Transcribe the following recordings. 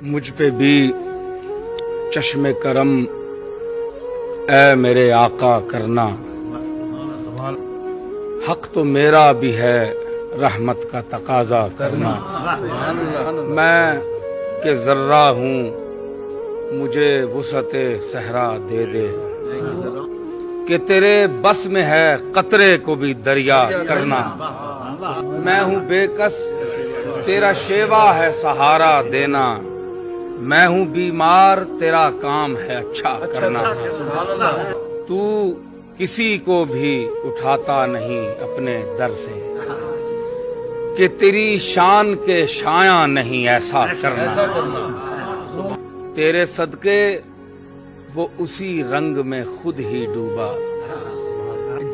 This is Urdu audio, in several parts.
مجھ پہ بھی چشم کرم اے میرے آقا کرنا، حق تو میرا بھی ہے رحمت کا تقاضا کرنا۔ میں کہ ذرہ ہوں مجھے وسعت صحرا دے دے، کہ تیرے بس میں ہے قطرے کو بھی دریا کرنا۔ میں ہوں بے کس تیرا شیوا ہے سہارا دینا، میں ہوں بیمار تیرا کام ہے اچھا کرنا۔ تو کسی کو بھی اٹھاتا نہیں اپنے در سے، کہ تیری شان کے شایاں نہیں ایسا کرنا۔ تیرے صدقے وہ اسی رنگ میں خود ہی ڈوبا،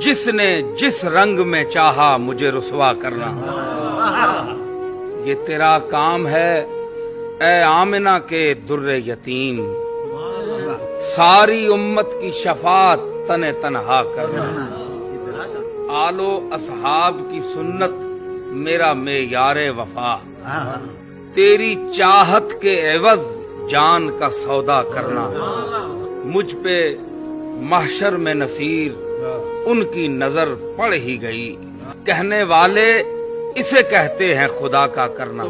جس نے جس رنگ میں چاہا مجھے رسوا کرنا۔ یہ تیرا کام ہے اے آمنہ کے در یتیم، ساری امت کی شفاعت تن تنہا کرنا۔ آل و اصحاب کی سنت میرا معیار وفا، تیری چاہت کے عوض جان کا سودا کرنا۔ مجھ پہ محشر میں نصیر ان کی نظر پڑ ہی گئی، کہنے والے اسے کہتے ہیں خدا کا کرنا۔